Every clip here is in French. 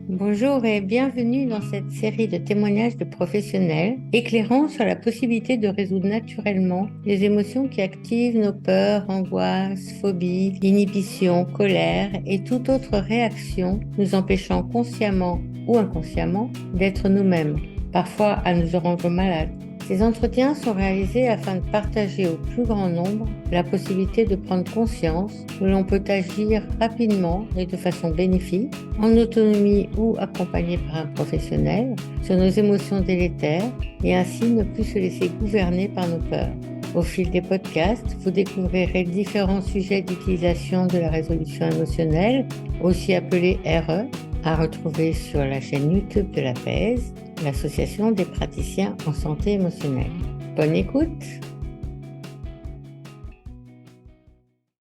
Bonjour et bienvenue dans cette série de témoignages de professionnels éclairant sur la possibilité de résoudre naturellement les émotions qui activent nos peurs, angoisses, phobies, inhibitions, colère et toute autre réaction nous empêchant consciemment ou inconsciemment d'être nous-mêmes, parfois à nous rendre malades. Ces entretiens sont réalisés afin de partager au plus grand nombre la possibilité de prendre conscience que l'on peut agir rapidement et de façon bénéfique, en autonomie ou accompagné par un professionnel, sur nos émotions délétères et ainsi ne plus se laisser gouverner par nos peurs. Au fil des podcasts, vous découvrirez différents sujets d'utilisation de la résolution émotionnelle, aussi appelée RE, à retrouver sur la chaîne YouTube de l'APES, l'Association des praticiens en santé émotionnelle. Bonne écoute.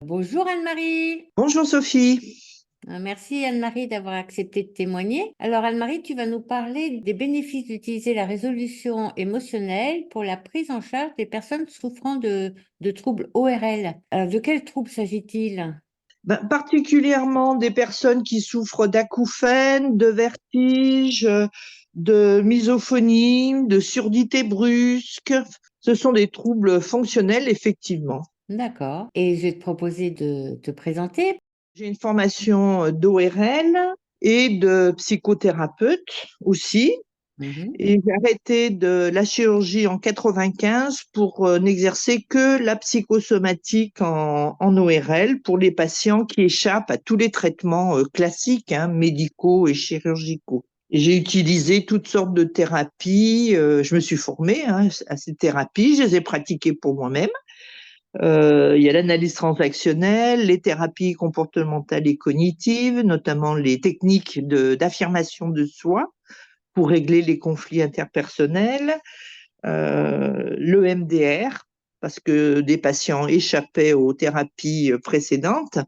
Bonjour Anne-Marie. Bonjour Sophie. Merci Anne-Marie d'avoir accepté de témoigner. Alors Anne-Marie, tu vas nous parler des bénéfices d'utiliser la résolution émotionnelle pour la prise en charge des personnes souffrant de troubles ORL. Alors de quels troubles s'agit-il ? Particulièrement des personnes qui souffrent d'acouphènes, de vertiges, de misophonie, de surdité brusque. Ce sont des troubles fonctionnels, effectivement. D'accord. Et je vais te proposer de te présenter. J'ai une formation d'ORL et de psychothérapeute aussi. Et j'ai arrêté de la chirurgie en 95 pour n'exercer que la psychosomatique en ORL pour les patients qui échappent à tous les traitements classiques, médicaux et chirurgicaux. Et j'ai utilisé toutes sortes de thérapies. Je me suis formée à ces thérapies. Je les ai pratiquées pour moi-même. Il y a l'analyse transactionnelle, les thérapies comportementales et cognitives, notamment les techniques d'affirmation de soi pour régler les conflits interpersonnels, l'EMDR, parce que des patients échappaient aux thérapies précédentes,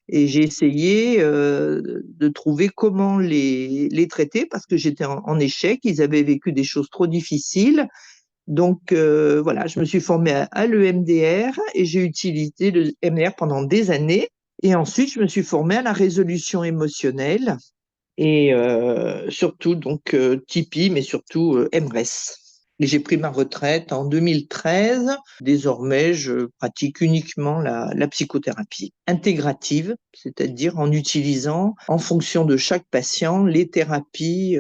et j'ai essayé de trouver comment les traiter, parce que j'étais en échec, ils avaient vécu des choses trop difficiles. Donc voilà, je me suis formée à l'EMDR et j'ai utilisé le MDR pendant des années. Et ensuite, je me suis formée à la résolution émotionnelle et surtout donc Tipeee, mais surtout MRES. Et j'ai pris ma retraite en 2013. Désormais, je pratique uniquement la psychothérapie intégrative, c'est-à-dire en utilisant, en fonction de chaque patient, les thérapies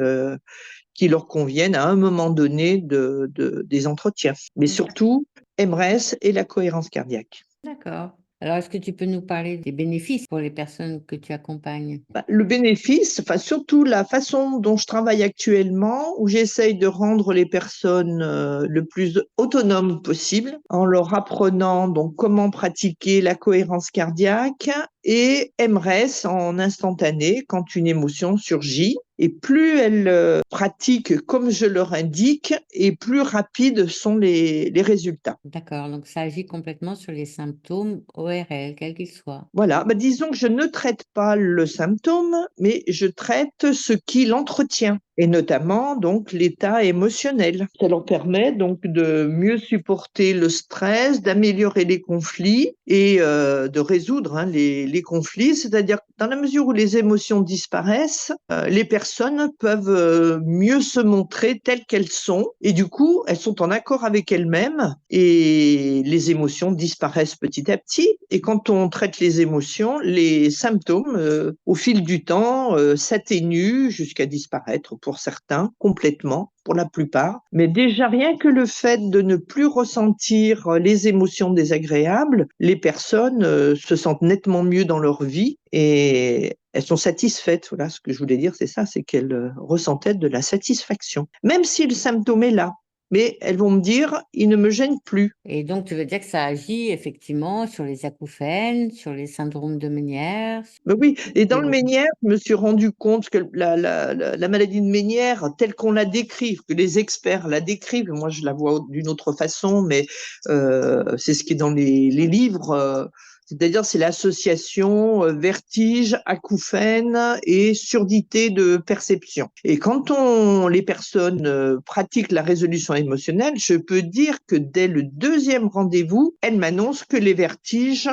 qui leur conviennent à un moment donné des entretiens. Mais surtout, MRES et la cohérence cardiaque. D'accord. Alors, est-ce que tu peux nous parler des bénéfices pour les personnes que tu accompagnes ? Le bénéfice, enfin surtout la façon dont je travaille actuellement, où j'essaye de rendre les personnes le plus autonomes possible, en leur apprenant donc comment pratiquer la cohérence cardiaque et MRES en instantané quand une émotion surgit. Et plus elles pratiquent comme je leur indique, et plus rapides sont les résultats. D'accord, donc ça agit complètement sur les symptômes ORL, quels qu'ils soient. Voilà, disons que je ne traite pas le symptôme, mais je traite ce qui l'entretient, et notamment donc l'état émotionnel. Ça leur permet donc de mieux supporter le stress, d'améliorer les conflits et de résoudre les conflits. C'est-à-dire dans la mesure où les émotions disparaissent, les personnes peuvent mieux se montrer telles qu'elles sont, et du coup elles sont en accord avec elles-mêmes et les émotions disparaissent petit à petit. Et quand on traite les émotions, les symptômes, au fil du temps, s'atténuent jusqu'à disparaître pour certains, complètement, pour la plupart. Mais déjà, rien que le fait de ne plus ressentir les émotions désagréables, les personnes se sentent nettement mieux dans leur vie et elles sont satisfaites. Voilà, ce que je voulais dire, c'est ça, c'est qu'elles ressentaient de la satisfaction. Même si le symptôme est là, mais elles vont me dire, il ne me gêne plus. Et donc, tu veux dire que ça agit effectivement sur les acouphènes, sur les syndromes de Ménière. Ben oui, et dans le Ménière, je me suis rendu compte que la maladie de Ménière, telle qu'on la décrive, que les experts la décrivent, moi je la vois d'une autre façon, mais c'est ce qui est dans les livres, C'est-à-dire, c'est l'association vertige, acouphène et surdité de perception. Et quand les personnes pratiquent la résolution émotionnelle, je peux dire que dès le deuxième rendez-vous, elles m'annoncent que les vertiges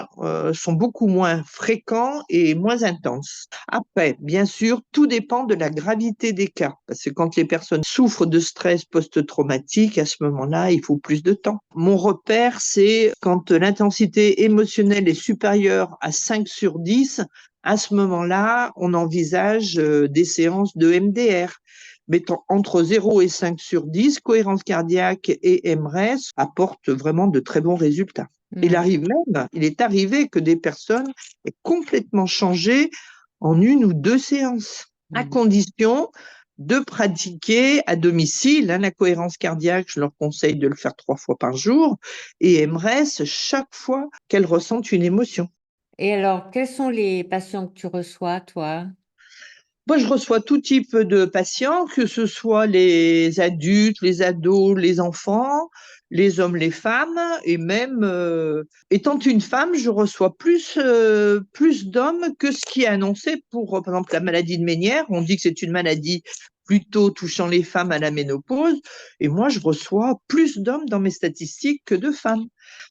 sont beaucoup moins fréquents et moins intenses. Après, bien sûr, tout dépend de la gravité des cas, parce que quand les personnes souffrent de stress post-traumatique, à ce moment-là, il faut plus de temps. Mon repère, c'est quand l'intensité émotionnelle est supérieure à 5 sur 10, à ce moment-là, on envisage des séances de MDR. Mais entre 0 et 5 sur 10, cohérence cardiaque et MRES apportent vraiment de très bons résultats. Il est arrivé que des personnes aient complètement changé en 1 ou 2 séances, à condition de pratiquer à domicile. La cohérence cardiaque, je leur conseille de le faire 3 fois par jour, et MRES chaque fois qu'elles ressentent une émotion. Et alors, quels sont les patients que tu reçois, toi? Moi, je reçois tout type de patients, que ce soit les adultes, les ados, les enfants, les hommes, les femmes, et même étant une femme, je reçois plus d'hommes que ce qui est annoncé pour, par exemple, la maladie de Ménière. On dit que c'est une maladie plutôt touchant les femmes à la ménopause, et moi, je reçois plus d'hommes dans mes statistiques que de femmes.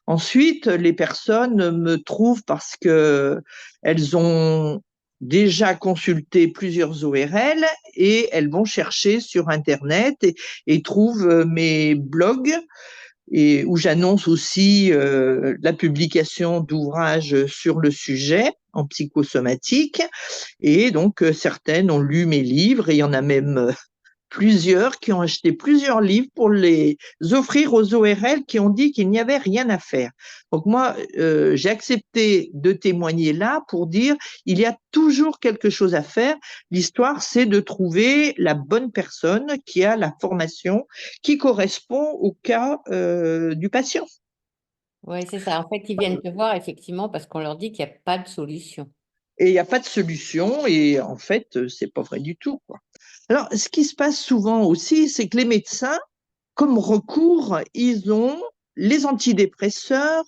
Ensuite, les personnes me trouvent parce que elles ont déjà consulté plusieurs ORL et elles vont chercher sur Internet et trouvent mes blogs et où j'annonce aussi la publication d'ouvrages sur le sujet en psychosomatique. Et donc, certaines ont lu mes livres et il y en a même plusieurs qui ont acheté plusieurs livres pour les offrir aux ORL qui ont dit qu'il n'y avait rien à faire. Donc moi, j'ai accepté de témoigner là pour dire il y a toujours quelque chose à faire. L'histoire, c'est de trouver la bonne personne qui a la formation qui correspond au cas du patient. Oui, c'est ça. En fait, ils viennent te voir effectivement parce qu'on leur dit qu'il n'y a pas de solution. Et il n'y a pas de solution et en fait, c'est pas vrai du tout, quoi. Alors, ce qui se passe souvent aussi, c'est que les médecins, comme recours, ils ont les antidépresseurs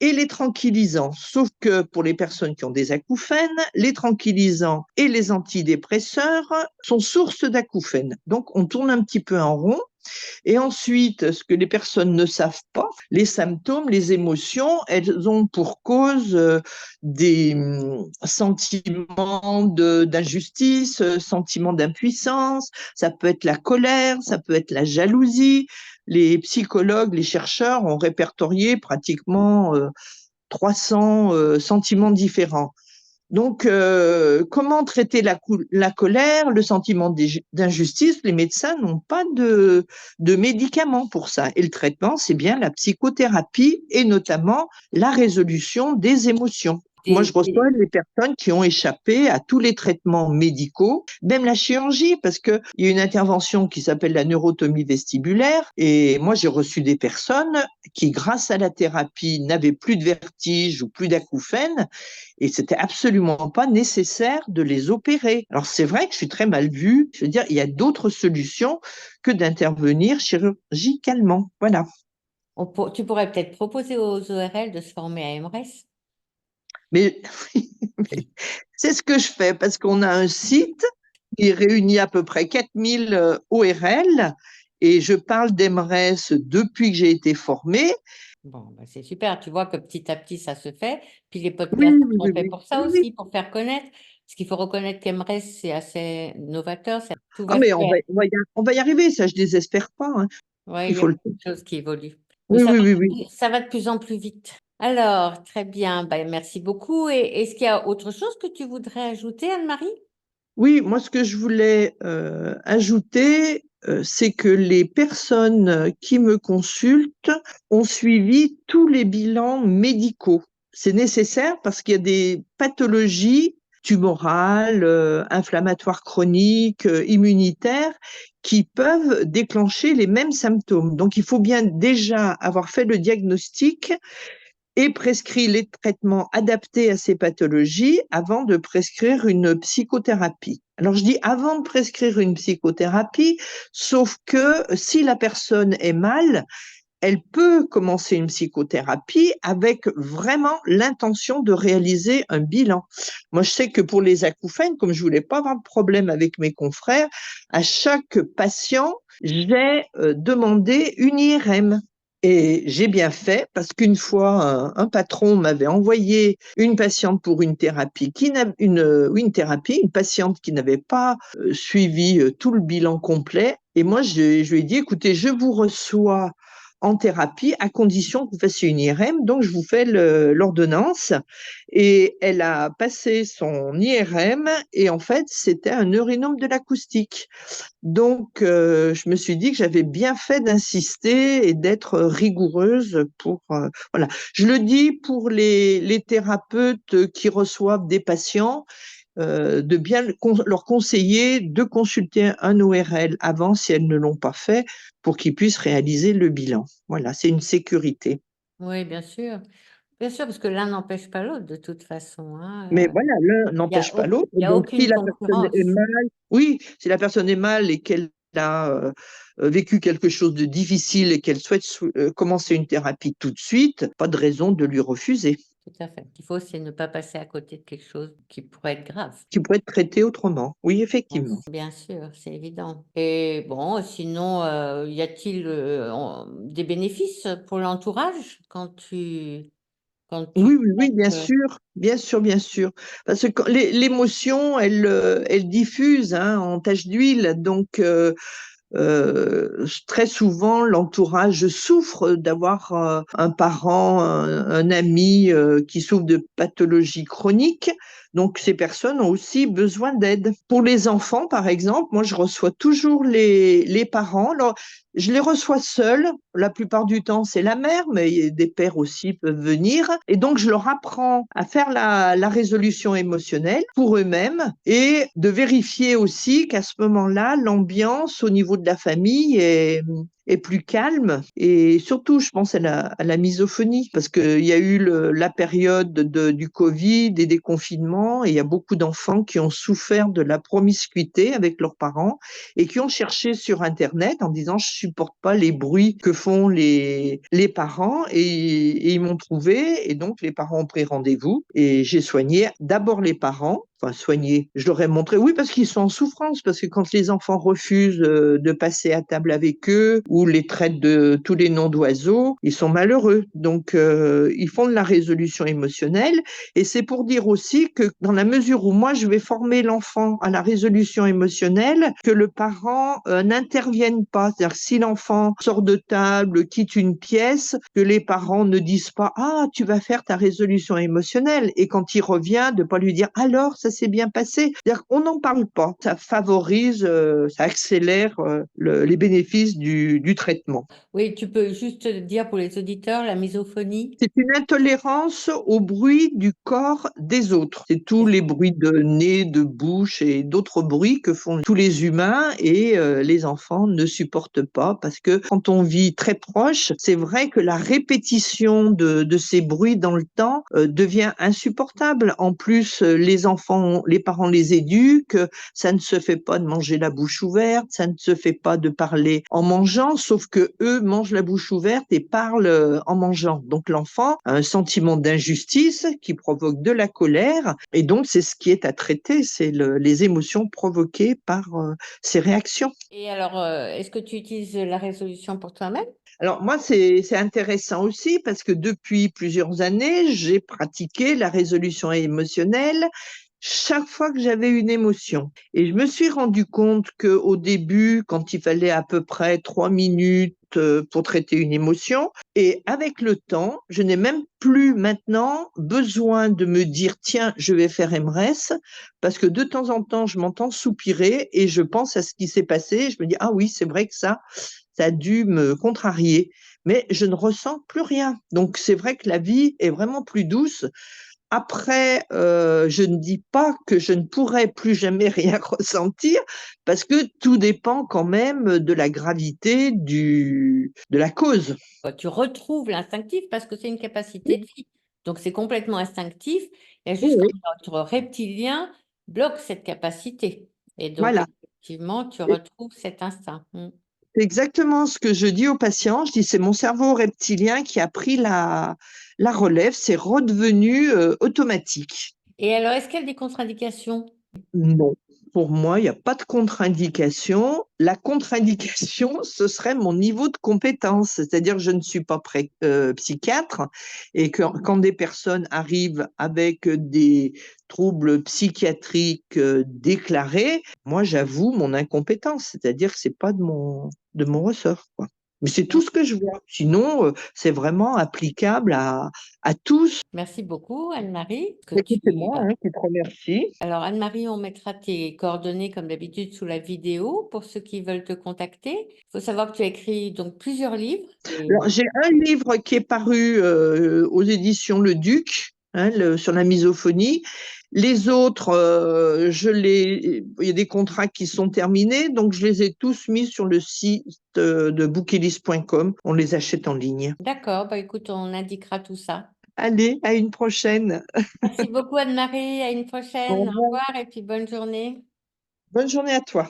et les tranquillisants. Sauf que pour les personnes qui ont des acouphènes, les tranquillisants et les antidépresseurs sont source d'acouphènes. Donc, on tourne un petit peu en rond. Et ensuite, ce que les personnes ne savent pas, les symptômes, les émotions, elles ont pour cause des sentiments d'injustice, sentiments d'impuissance, ça peut être la colère, ça peut être la jalousie. Les psychologues, les chercheurs ont répertorié pratiquement 300 sentiments différents. Donc, comment traiter la colère, le sentiment d'injustice? Les médecins n'ont pas de médicaments pour ça. Et le traitement, c'est bien la psychothérapie et notamment la résolution des émotions. Moi, je reçois les personnes qui ont échappé à tous les traitements médicaux, même la chirurgie, parce qu'il y a une intervention qui s'appelle la neurotomie vestibulaire. Et moi, j'ai reçu des personnes qui, grâce à la thérapie, n'avaient plus de vertige ou plus d'acouphènes. Et c'était absolument pas nécessaire de les opérer. Alors, c'est vrai que je suis très mal vue. Je veux dire, il y a d'autres solutions que d'intervenir chirurgicalement. Voilà. Tu pourrais peut-être proposer aux ORL de se former à MRES. Mais, mais c'est ce que je fais parce qu'on a un site qui réunit à peu près 4000 ORL et je parle d'MRES depuis que j'ai été formée. Bon, bah c'est super. Tu vois que petit à petit, ça se fait. Puis les Oui, podcasts oui, sont oui, faits oui. pour ça Oui, oui. aussi, pour faire connaître. Parce qu'il faut reconnaître qu'MRES, c'est assez novateur. Tout Ah, va se mais faire. on va y arriver, ça, je désespère pas, hein. Oui, Il il y a faut le beaucoup faire. de choses qui évoluent. Mais Oui, oui, oui, oui. ça va de plus en plus vite. Alors, très bien. Bah, merci beaucoup. Et est-ce qu'il y a autre chose que tu voudrais ajouter, Anne-Marie? Oui, moi, ce que je voulais ajouter, c'est que les personnes qui me consultent ont suivi tous les bilans médicaux. C'est nécessaire parce qu'il y a des pathologies tumorales, inflammatoires chroniques, immunitaires, qui peuvent déclencher les mêmes symptômes. Donc, il faut bien déjà avoir fait le diagnostic et prescrit les traitements adaptés à ces pathologies avant de prescrire une psychothérapie. Alors je dis avant de prescrire une psychothérapie, sauf que si la personne est mal, elle peut commencer une psychothérapie avec vraiment l'intention de réaliser un bilan. Moi, je sais que pour les acouphènes, comme je voulais pas avoir de problème avec mes confrères, à chaque patient, j'ai demandé une IRM. Et j'ai bien fait parce qu'une fois, un patron m'avait envoyé une patiente pour une thérapie une patiente qui n'avait pas suivi tout le bilan complet. Et moi, je lui ai dit, écoutez, je vous reçois en thérapie à condition que vous fassiez une IRM, donc je vous fais l'ordonnance. Et elle a passé son IRM et en fait, c'était un neurinome de l'acoustique. Donc, je me suis dit que j'avais bien fait d'insister et d'être rigoureuse pour, voilà. Je le dis pour les thérapeutes qui reçoivent des patients, de bien leur conseiller de consulter un ORL avant si elles ne l'ont pas fait pour qu'ils puissent réaliser le bilan. Voilà, c'est une sécurité. Oui, bien sûr, parce que l'un n'empêche pas l'autre de toute façon, Mais hein. voilà, l'un Il y a n'empêche pas au l'autre. il y a Donc, si aucune la personne est concurrence. mal, oui, si la personne est mal et qu'elle a vécu quelque chose de difficile et qu'elle souhaite commencer une thérapie tout de suite, pas de raison de lui refuser, Tout à fait. Ce qu'il faut, c'est ne pas passer à côté de quelque chose qui pourrait être grave. qui pourrait être traité autrement. Oui, effectivement. Bien sûr, c'est évident. Et bon, sinon, y a-t-il, des bénéfices pour l'entourage quand tu Oui, oui, oui, bien traites, sûr, bien sûr, bien sûr. Parce que l'émotion, elle diffuse hein, en tache d'huile. Donc, très souvent, l'entourage souffre d'avoir un parent, un ami qui souffre de pathologies chroniques. Donc, ces personnes ont aussi besoin d'aide. Pour les enfants, par exemple, moi, je reçois toujours les parents. Alors, je les reçois seuls. La plupart du temps, c'est la mère, mais des pères aussi peuvent venir. Et donc, je leur apprends à faire la résolution émotionnelle pour eux-mêmes et de vérifier aussi qu'à ce moment-là, l'ambiance au niveau de la famille est plus calme. Et surtout, je pense à la misophonie, parce qu'il y a eu la période du Covid et des confinements, et il y a beaucoup d'enfants qui ont souffert de la promiscuité avec leurs parents et qui ont cherché sur Internet en disant je supporte pas les bruits que font les parents et ils m'ont trouvé et donc les parents ont pris rendez-vous et j'ai soigné d'abord les parents. Enfin, soigné. Je leur ai montré, oui, parce qu'ils sont en souffrance, parce que quand les enfants refusent de passer à table avec eux ou les traitent de tous les noms d'oiseaux, ils sont malheureux. Donc, ils font de la résolution émotionnelle. Et c'est pour dire aussi que dans la mesure où moi, je vais former l'enfant à la résolution émotionnelle, que le parent n'intervienne pas. C'est-à-dire que si l'enfant sort de table, quitte une pièce, que les parents ne disent pas «Ah, tu vas faire ta résolution émotionnelle» et quand il revient, de pas lui dire «Alors, ça s'est bien passé». C'est-à-dire qu'on n'en parle pas. Ça favorise, ça accélère les bénéfices du traitement. oui, tu peux juste dire pour les auditeurs la misophonie? C'est une intolérance au bruit du corps des autres. C'est tous les bruits de nez, de bouche et d'autres bruits que font tous les humains et les enfants ne supportent pas parce que quand on vit très proche, c'est vrai que la répétition de ces bruits dans le temps devient insupportable. En plus, les enfants, les parents les éduquent, ça ne se fait pas de manger la bouche ouverte, ça ne se fait pas de parler en mangeant, sauf que eux mangent la bouche ouverte et parlent en mangeant. Donc l'enfant a un sentiment d'injustice qui provoque de la colère et donc c'est ce qui est à traiter, c'est les émotions provoquées par ces réactions. Et alors, est-ce que tu utilises la résolution pour toi-même? Alors moi, c'est intéressant aussi parce que depuis plusieurs années, j'ai pratiqué la résolution émotionnelle chaque fois que j'avais une émotion. Et je me suis rendu compte qu'au début, quand il fallait à peu près 3 minutes pour traiter une émotion, et avec le temps, je n'ai même plus maintenant besoin de me dire, tiens, je vais faire MRES, parce que de temps en temps, je m'entends soupirer et je pense à ce qui s'est passé. Je me dis, ah oui, c'est vrai que ça a dû me contrarier, mais je ne ressens plus rien. Donc c'est vrai que la vie est vraiment plus douce. Après, je ne dis pas que je ne pourrai plus jamais rien ressentir, parce que tout dépend quand même de la gravité de la cause. Tu retrouves l'instinctif parce que c'est une capacité de vie. Donc c'est complètement instinctif. Il y a juste que Oui, notre reptilien bloque cette capacité et donc voilà. effectivement, tu retrouves cet instinct. Mmh. C'est exactement ce que je dis aux patients. Je dis, c'est mon cerveau reptilien qui a pris la relève, c'est redevenu automatique. Et alors, est-ce qu'il y a des contre-indications? Non, pour moi, il n'y a pas de contre-indication. La contre-indication, ce serait mon niveau de compétence, c'est-à-dire que je ne suis pas psychiatre et que quand des personnes arrivent avec des troubles psychiatriques déclarés, moi, j'avoue mon incompétence, c'est-à-dire que c'est pas de mon ressort, quoi. Mais c'est tout ce que je vois. Sinon, c'est vraiment applicable à tous. Merci beaucoup, Anne-Marie. Écoutez, moi, hein, qui te remercie. Alors, Anne-Marie, on mettra tes coordonnées comme d'habitude sous la vidéo pour ceux qui veulent te contacter. Il faut savoir que tu as écrit donc plusieurs livres. Alors, j'ai un livre qui est paru aux éditions Le Duc, hein, sur la misophonie. Les autres, il y a des contrats qui sont terminés, donc je les ai tous mis sur le site de bookilis.com. On les achète en ligne. D'accord, bah écoute, on indiquera tout ça. Allez, à une prochaine. Merci beaucoup, Anne-Marie. À une Au prochaine. Au revoir. revoir et puis bonne journée. Bonne journée à toi.